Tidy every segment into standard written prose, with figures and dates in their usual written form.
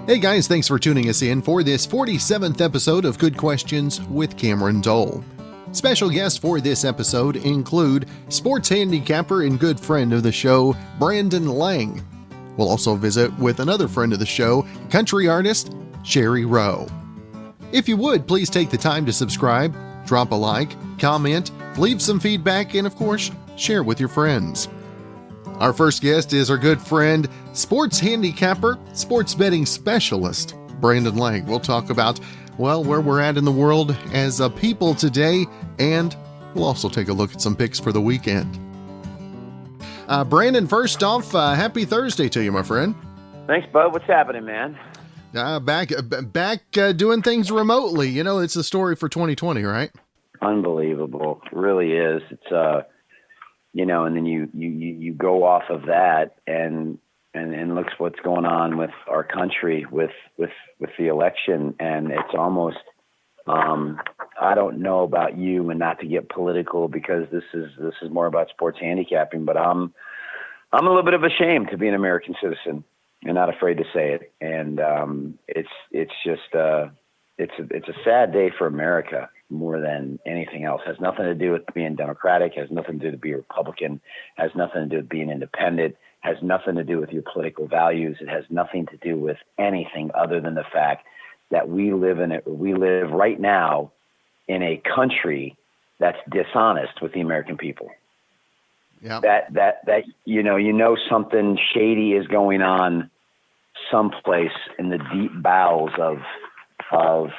Hey guys, thanks for tuning us in for this 47th episode of Good Questions with Cameron Dole. Special guests for this episode include sports handicapper and good friend of the show, Brandon Lang. We'll also visit with another friend of the show, country artist, Shari Rowe. If you would, please take the time to subscribe, drop a like, comment, leave some feedback, and of course, share with your friends. Our first guest is our good friend, sports handicapper, sports betting specialist, Brandon Lang. We'll talk about, where we're at in the world as a people today, and we'll also take a look at some picks for the weekend. Brandon, first off, happy Thursday to you, my friend. Thanks, bud. What's happening, man? Back doing things remotely. You know, it's the story for 2020, right? Unbelievable. It really is. It's, and then you go off of that and look what's going on with our country with the election. And it's almost, I don't know about you, and not to get political because this is more about sports handicapping, but I'm a little bit of ashamed to be an American citizen and not afraid to say it. And it's a sad day for America more than anything else. Has nothing to do with being Democratic, has nothing to do with being Republican, has nothing to do with being independent, has nothing to do with your political values. It has nothing to do with anything other than the fact that we live right now in a country that's dishonest with the American people. Yeah. That something shady is going on someplace in the deep bowels of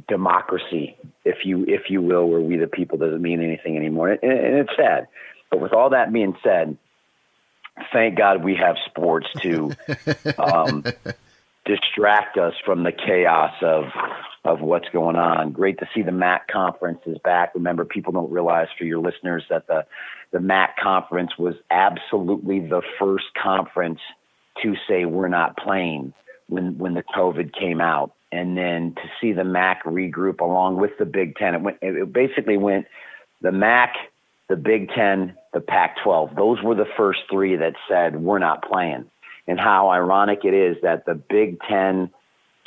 democracy, if you will, where we the people doesn't mean anything anymore. And it's sad. But with all that being said, thank God we have sports to distract us from the chaos of what's going on. Great to see the MAC conference is back. Remember, people don't realize, for your listeners, that the MAC conference was absolutely the first conference to say we're not playing when the COVID came out. And then to see the MAC regroup along with the Big Ten, it basically went the MAC, the Big Ten, the Pac-12. Those were the first three that said we're not playing. And how ironic it is that the Big Ten,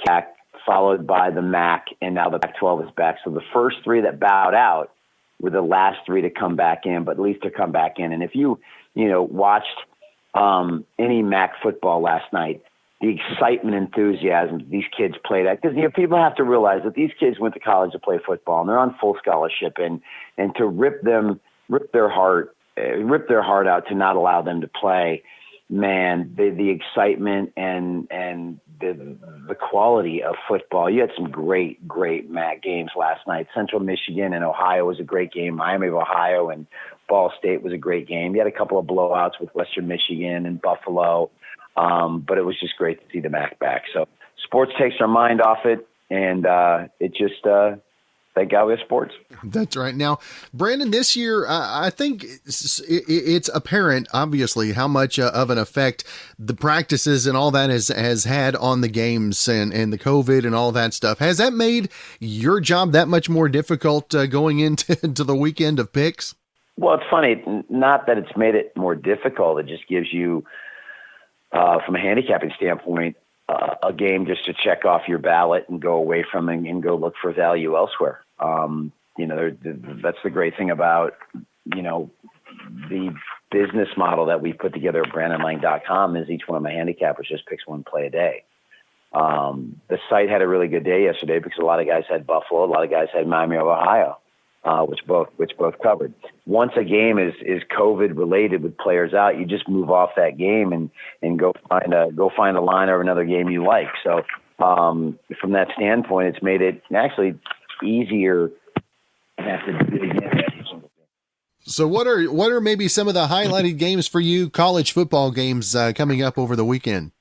CAC, followed by the MAC, and now the Pac-12 is back. So the first three that bowed out were the last three to come back in, but at least to come back in. And if you watched any MAC football last night, the excitement, enthusiasm these kids played at, because people have to realize that these kids went to college to play football and they're on full scholarship, and to rip their heart out to not allow them to play, man, the excitement and the quality of football. You had some great MAC games last night. Central Michigan and Ohio was a great game. Miami of Ohio and Ball State was a great game. You had a couple of blowouts with Western Michigan and Buffalo. But it was just great to see the MAC back. So sports takes our mind off it, and it just thank God we have sports. That's right. Now, Brandon, this year, I think it's apparent, obviously, how much of an effect the practices and all that has had on the games and the COVID and all that stuff. Has that made your job that much more difficult going into the weekend of picks? Well, it's funny. Not that it's made it more difficult. It just gives you, from a handicapping standpoint, a game just to check off your ballot and go away from and go look for value elsewhere. That's the great thing about, the business model that we put together at BrandonLang.com is each one of my handicappers just picks one play a day. The site had a really good day yesterday because a lot of guys had Buffalo, a lot of guys had Miami of Ohio, which both covered. Once a game is COVID related with players out, you just move off that game and go find a line or another game you like. So from that standpoint, it's made it actually easier to have to do it again. So what are maybe some of the highlighted games for you, college football games coming up over the weekend?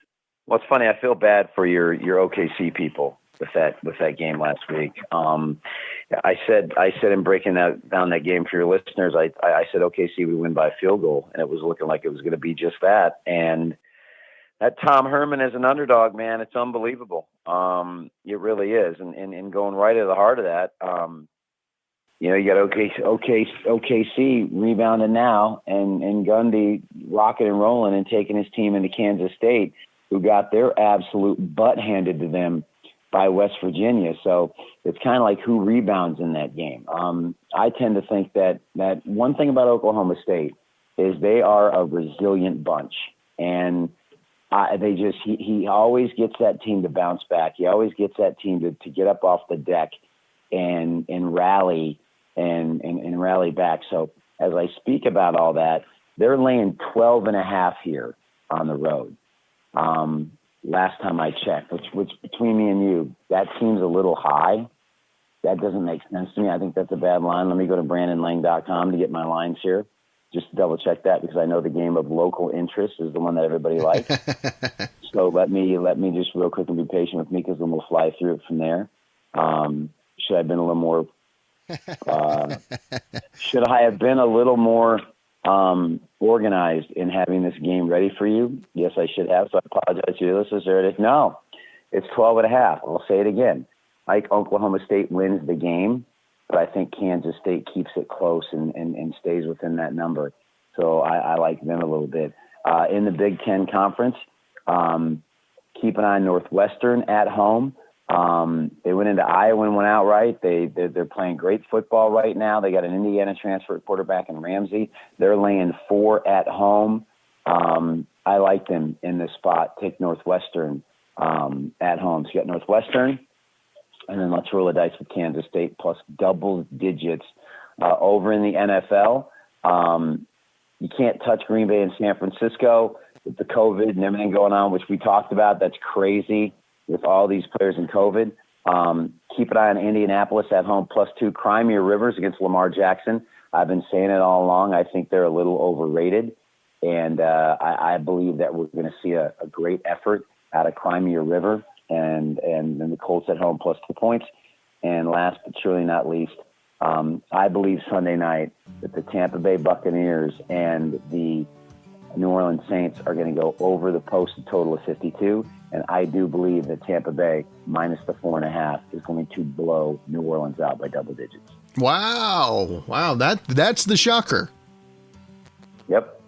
Well, it's funny. I feel bad for your OKC people with that game last week. I said in breaking down that game for your listeners, I said OKC would win by a field goal, and it was looking like it was going to be just that. And that Tom Herman as an underdog, man, it's unbelievable. It really is. And going right at the heart of that, you got OKC rebounding now, and Gundy rocking and rolling and taking his team into Kansas State. who got their absolute butt handed to them by West Virginia. So it's kind of like who rebounds in that game. I tend to think that one thing about Oklahoma State is they are a resilient bunch, and he always gets that team to bounce back. He always gets that team to get up off the deck and rally and rally back. So as I speak about all that, they're laying 12.5 here on the road. Last time I checked, which between me and you, that seems a little high. That doesn't make sense to me. I think that's a bad line. Let me go to BrandonLang.com to get my lines here, just to double check that, because I know the game of local interest is the one that everybody likes. So let me just real quick and be patient with me, because then we'll fly through it from there. Should I have been a little more? Should I have been a little more organized in having this game ready for you? Yes, I should have. So I apologize to your listeners. There it is. No, it's 12.5. I'll say it again. I think Oklahoma State wins the game, but I think Kansas State keeps it close and stays within that number. So I like them a little bit. In the Big Ten Conference, keep an eye on Northwestern at home. They went into Iowa and went outright. They're playing great football right now. They got an Indiana transfer quarterback in Ramsey. They're laying 4 at home. I like them in this spot. Take Northwestern at home. So you got Northwestern, and then let's roll the dice with Kansas State plus double digits. Over in the NFL, you can't touch Green Bay and San Francisco with the COVID and everything going on, which we talked about. That's crazy with all these players in COVID. Keep an eye on Indianapolis at home +2. Crimea Rivers against Lamar Jackson. I've been saying it all along. I think they're a little overrated. And I believe that we're going to see a great effort out of Crimea River, and then the Colts at home +2 points. And last but surely not least, I believe Sunday night that the Tampa Bay Buccaneers and the New Orleans Saints are going to go over the posted total of 52. And I do believe that Tampa Bay minus the 4.5 is going to blow New Orleans out by double digits. Wow. That's the shocker. Yep.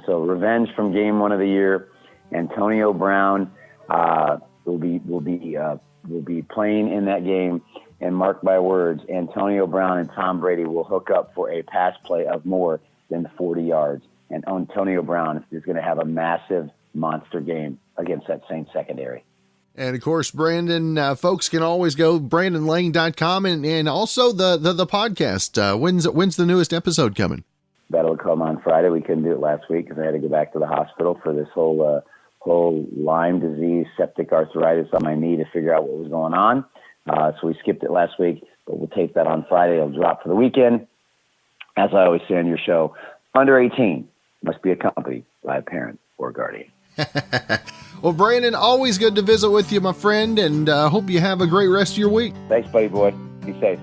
So revenge from game 1 of the year. Antonio Brown will be playing in that game. And mark my words, Antonio Brown and Tom Brady will hook up for a pass play of more than 40 yards. And Antonio Brown is going to have a massive monster game against that Saints secondary. And of course, Brandon, folks can always go BrandonLang.com and also the podcast. When's the newest episode coming? That'll come on Friday. We couldn't do it last week because I had to go back to the hospital for this whole Lyme disease, septic arthritis on my knee to figure out what was going on. So we skipped it last week, but we'll tape that on Friday. It'll drop for the weekend. As I always say on your show, under 18 must be accompanied by a parent or guardian. Well, Brandon, always good to visit with you, my friend, and hope you have a great rest of your week. Thanks, buddy boy. Be safe.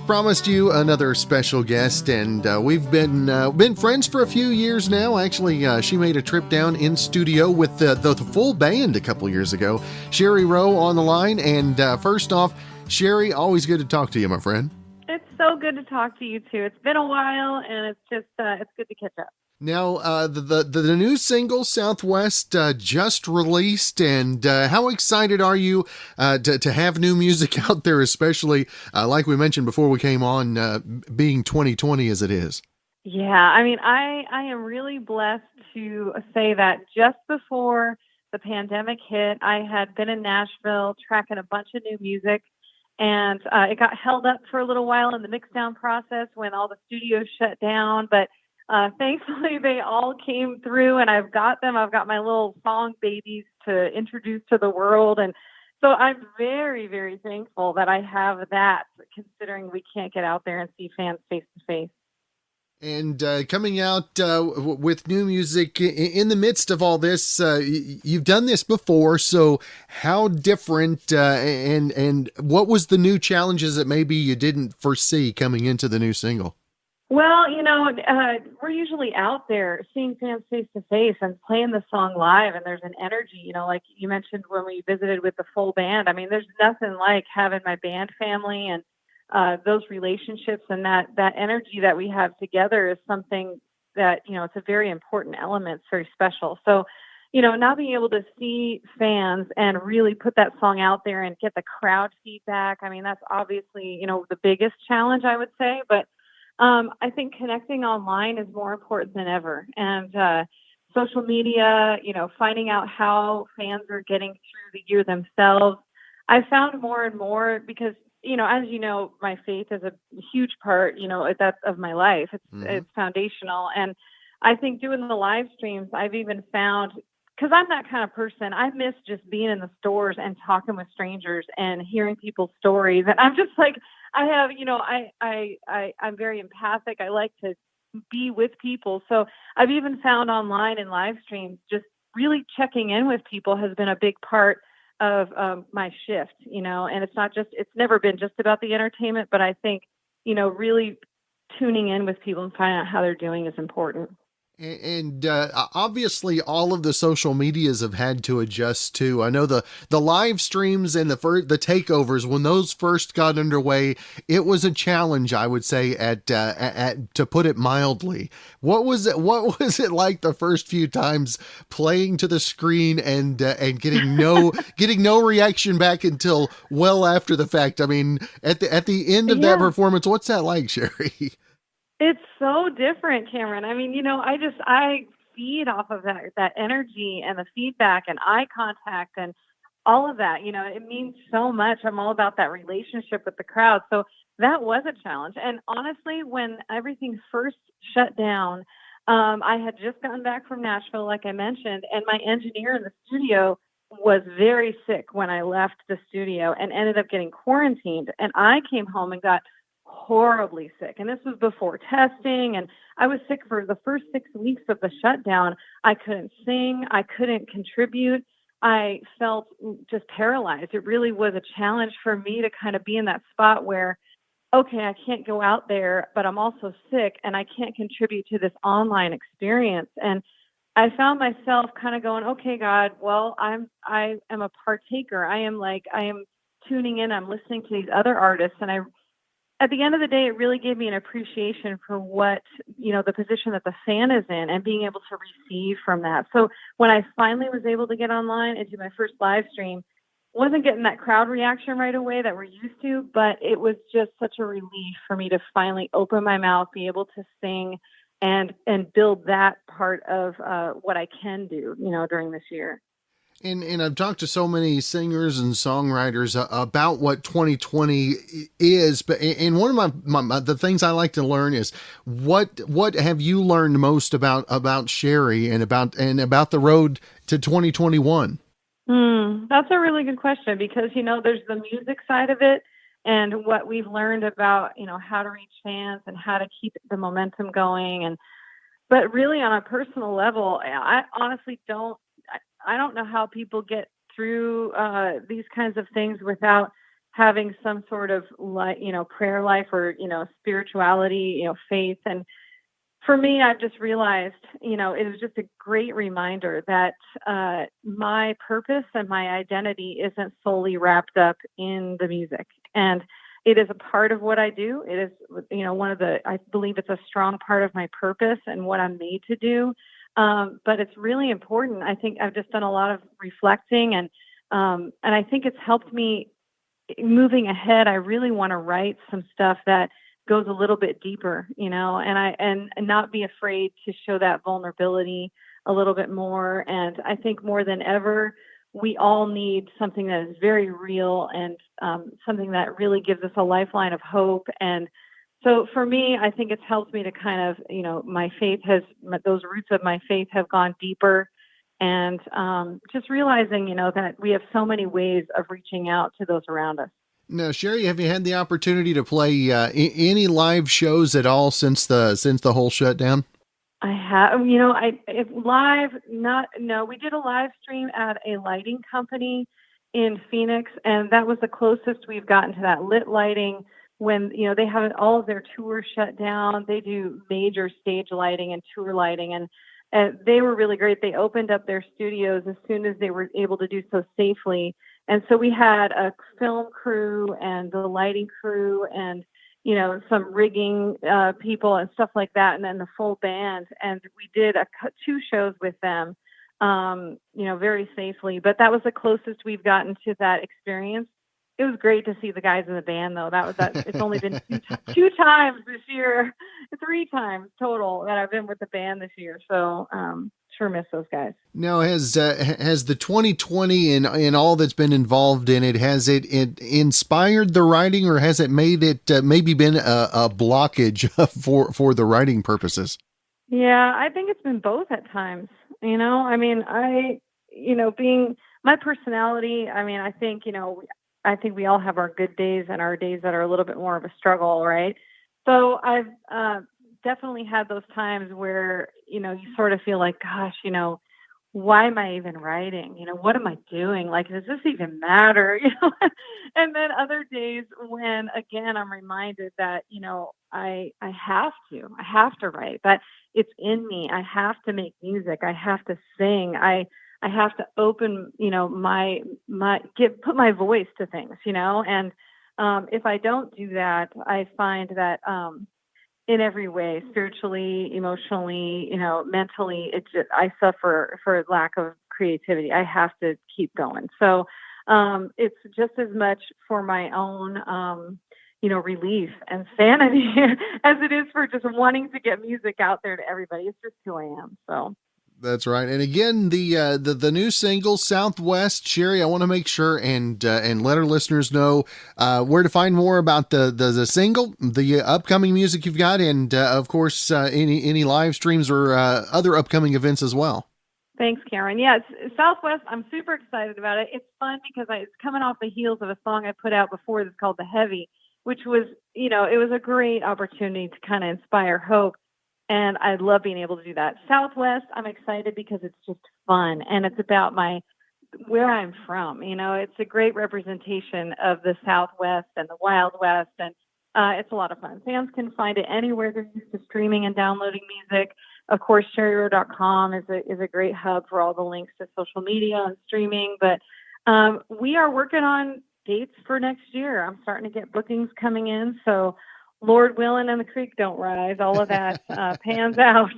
Promised you another special guest, and we've been friends for a few years now. Actually, she made a trip down in studio with the full band a couple years ago. Shari Rowe on the line, and first off, Shari, always good to talk to you, my friend. It's so good to talk to you too. It's been a while, and it's just it's good to catch up. Now, the new single Southwest just released, and how excited are you to have new music out there, especially like we mentioned before we came on, being 2020 as it is? Yeah, I mean, I am really blessed to say that just before the pandemic hit, I had been in Nashville tracking a bunch of new music. And it got held up for a little while in the mix-down process when all the studios shut down. But thankfully, they all came through, and I've got them. I've got my little song babies to introduce to the world. And so I'm very, very thankful that I have that, considering we can't get out there and see fans face-to-face. And coming out with new music in the midst of all this, you've done this before, so how different and what was the new challenges that maybe you didn't foresee coming into the new single? Well, we're usually out there seeing fans face to face and playing the song live, and there's an energy, like you mentioned when we visited with the full band. I mean, there's nothing like having my band family and those relationships and that energy that we have together is something that, it's a very important element. It's very special. So, now being able to see fans and really put that song out there and get the crowd feedback. I mean, that's obviously, the biggest challenge, I would say. But I think connecting online is more important than ever. And social media, finding out how fans are getting through the year themselves. I found more and more because, as you know, my faith is a huge part, that's of my life. It's foundational. And I think doing the live streams, I've even found, because I'm that kind of person, I miss just being in the stores and talking with strangers and hearing people's stories. And I'm just like, I have, I'm very empathic. I like to be with people. So I've even found online and live streams, just really checking in with people has been a big part of my shift, and it's never been just about the entertainment, but I think, really tuning in with people and finding out how they're doing is important. And obviously, all of the social medias have had to adjust too. I know the live streams and the takeovers, when those first got underway, it was a challenge, I would say, at to put it mildly. What was it? What was it like the first few times playing to the screen and getting no reaction back until well after the fact? I mean, at the end of that performance, what's that like, Shari? It's so different, Cameron. I mean, I feed off of that energy and the feedback and eye contact and all of that. It means so much. I'm all about that relationship with the crowd. So that was a challenge. And honestly, when everything first shut down, I had just gotten back from Nashville, like I mentioned, and my engineer in the studio was very sick when I left the studio and ended up getting quarantined. And I came home and got horribly sick. And this was before testing. And I was sick for the first 6 weeks of the shutdown. I couldn't sing. I couldn't contribute. I felt just paralyzed. It really was a challenge for me to kind of be in that spot where, okay, I can't go out there, but I'm also sick and I can't contribute to this online experience. And I found myself kind of going, okay, God, well, I am a partaker. I am tuning in. I'm listening to these other artists. And at the end of the day, it really gave me an appreciation for what, the position that the fan is in and being able to receive from that. So when I finally was able to get online and do my first live stream, wasn't getting that crowd reaction right away that we're used to, but it was just such a relief for me to finally open my mouth, be able to sing and build that part of what I can do, during this year. And I've talked to so many singers and songwriters about what 2020 is, but and one of my the things I like to learn is what have you learned most about Shari and about the road to 2021? That's a really good question because there's the music side of it and what we've learned about how to reach fans and how to keep the momentum going, but really on a personal level, I honestly don't. I don't know how people get through these kinds of things without having some sort of prayer life or, spirituality, faith. And for me, I've just realized, it was just a great reminder that my purpose and my identity isn't solely wrapped up in the music. And it is a part of what I do. It is, I believe it's a strong part of my purpose and what I'm made to do. But it's really important. I think I've just done a lot of reflecting and I think it's helped me moving ahead. I really want to write some stuff that goes a little bit deeper, and not be afraid to show that vulnerability a little bit more. And I think more than ever, we all need something that is very real and something that really gives us a lifeline of hope. And so for me, I think it's helped me to kind of, those roots of my faith have gone deeper and just realizing, that we have so many ways of reaching out to those around us. Now, Shari, have you had the opportunity to play any live shows at all since the whole shutdown? I have, we did a live stream at a lighting company in Phoenix, and that was the closest we've gotten to that lit lighting. When, they have all of their tours shut down, they do major stage lighting and tour lighting, and they were really great. They opened up their studios as soon as they were able to do so safely. And so we had a film crew and the lighting crew and, some rigging people and stuff like that, and then the full band. And we did 2 shows with them, very safely. But that was the closest we've gotten to that experience. It was great to see the guys in the band, though. It's only been two times this year, 3 times total that I've been with the band this year. So sure miss those guys. Now, has the 2020 and all that's been involved in it, has it inspired the writing, or has it made it maybe been a blockage for the writing purposes? Yeah, I think it's been both at times. Being my personality, I think we all have our good days and our days that are a little bit more of a struggle, right? So I've definitely had those times where, you sort of feel like, gosh, why am I even writing? What am I doing? Like, does this even matter? And then other days when, again, I'm reminded that, I have to write, that it's in me. I have to make music. I have to sing. I have to open, put my voice to things, and if I don't do that, I find that in every way, spiritually, emotionally, mentally, I suffer for lack of creativity. I have to keep going. So it's just as much for my own, relief and sanity as it is for just wanting to get music out there to everybody. It's just who I am. So. That's right. And again, the new single, Southwest. Shari, I want to make sure and let our listeners know where to find more about the single, the upcoming music you've got, and of course any live streams or other upcoming events as well. Thanks, Karen. Yeah, Southwest. I'm super excited about it. It's fun because it's coming off the heels of a song I put out before that's called The Heavy, which was, it was a great opportunity to kind of inspire hope. And I love being able to do that. Southwest, I'm excited because it's just fun. And it's about where I'm from. It's a great representation of the Southwest and the Wild West. And it's a lot of fun. Fans can find it anywhere they're used to streaming and downloading music. Of course, ShariRowe.com is a great hub for all the links to social media and streaming. But we are working on dates for next year. I'm starting to get bookings coming in. So Lord willing and the creek don't rise, all of that pans out.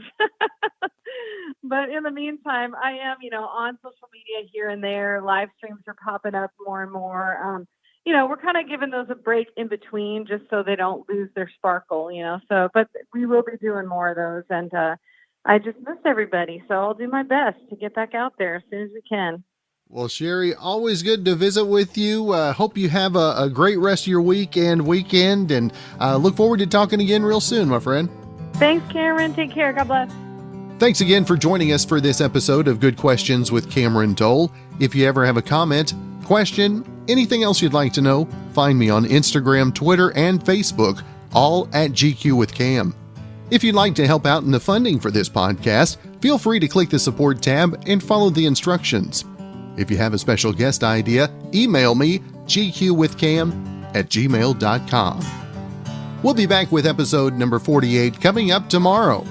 But in the meantime, I am, on social media here and there. Live streams are popping up more and more. We're kind of giving those a break in between just so they don't lose their sparkle, So, but we will be doing more of those. And I just miss everybody. So I'll do my best to get back out there as soon as we can. Well, Shari, always good to visit with you. Hope you have a great rest of your week and weekend, and look forward to talking again real soon, my friend. Thanks, Cameron. Take care. God bless. Thanks again for joining us for this episode of Good Questions with Cameron Dole. If you ever have a comment, question, anything else you'd like to know, find me on Instagram, Twitter, and Facebook, all at GQ with Cam. If you'd like to help out in the funding for this podcast, feel free to click the support tab and follow the instructions. If you have a special guest idea, email me, gqwithcam@gmail.com. We'll be back with episode number 48 coming up tomorrow.